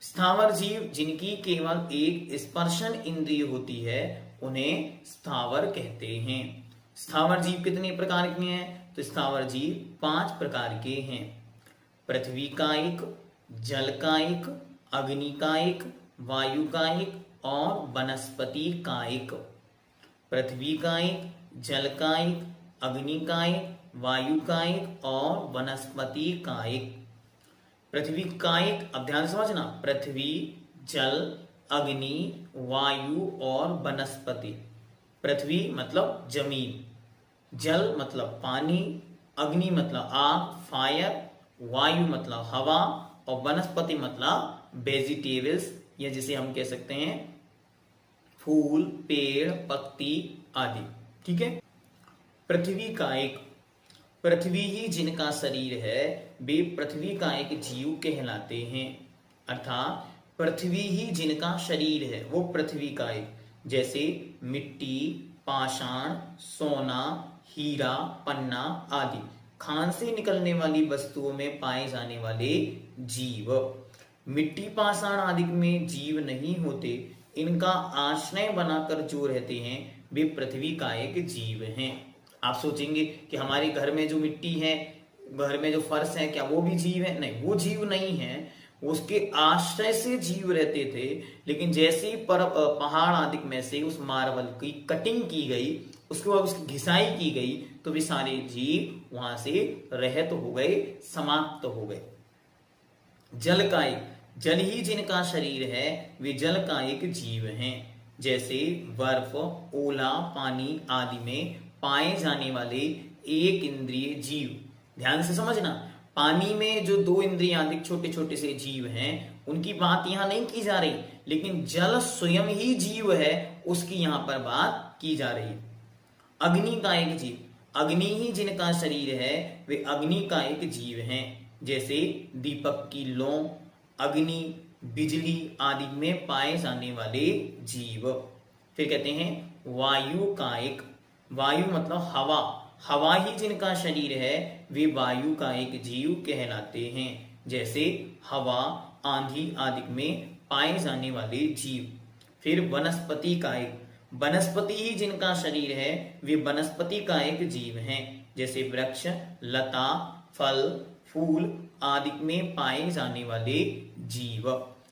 स्थावर जीव जिनकी केवल एक स्पर्शन इंद्रिय होती है उन्हें स्थावर कहते हैं। स्थावर जीव कितने प्रकार के हैं? तो स्थावर जीव 5 प्रकार के हैं। पृथ्वी कायिक, जल कायिक, अग्नि कायिक, वायु कायिक और वनस्पति कायिक। पृथ्वी कायिक, जल कायिक, अग्नि कायिक, वायु कायिक और वनस्पति कायिक। पृथ्वी कायिक, अब ध्यान से समझना, पृथ्वी, जल, अग्नि, वायु और वनस्पति। पृथ्वी मतलब जमीन, जल मतलब पानी, अग्नि मतलब आग फायर, वायु मतलब हवा और वनस्पति मतलब वेजिटेबल्स या जिसे हम कह सकते हैं फूल, पेड़, पत्ती आदि। ठीक है। पृथ्वी कायिक, पृथ्वी ही जिनका शरीर है वे पृथ्वी का एक जीव कहलाते हैं। अर्थात पृथ्वी ही जिनका शरीर है वो पृथ्वी का एक, जैसे मिट्टी, पाषाण, सोना, हीरा, पन्ना आदि खान से निकलने वाली वस्तुओं में पाए जाने वाले जीव। मिट्टी, पाषाण आदि में जीव नहीं होते, इनका आश्रय बनाकर जो रहते हैं वे पृथ्वी का एक जीव हैं। आप सोचेंगे कि हमारे घर में जो मिट्टी है, घर में जो फर्श है, क्या वो भी जीव है? नहीं, वो जीव नहीं है, उसके आश्रय से जीव रहते थे। लेकिन जैसे ही पहाड़ आदि में से उस मार्बल की कटिंग की गई, उसके बाद उसकी घिसाई की गई, तो वे सारे जीव वहां से रहित हो गए, समाप्त हो गए। जल का एक, जल ही जिनका शरीर है वे जल का एक जीव हैं। जैसे बर्फ, ओला, पानी आदि में पाए जाने वाले एक इंद्रिय जीव। ध्यान से समझना, पानी में जो 2 इंद्रियां छोटे छोटे से जीव हैं उनकी बात यहां नहीं की जा रही, लेकिन जल स्वयं ही जीव है उसकी यहां पर बात की जा रही है। अग्नि का एक जीव, अग्नि ही जिनका शरीर है वे अग्नि का एक जीव हैं। जैसे दीपक की लौ, अग्नि, बिजली आदि में पाए जाने वाले जीव। फिर कहते हैं वायु का एक, वायु मतलब हवा, हवा ही जिनका शरीर है वे वायु का एक जीव कहलाते हैं। जैसे हवा, आंधी आदि में पाए जाने वाले जीव। फिर वनस्पति का एक, वनस्पति ही जिनका शरीर है वे वनस्पति का एक जीव हैं। जैसे वृक्ष, लता, फल, फूल आदि में पाए जाने वाले जीव।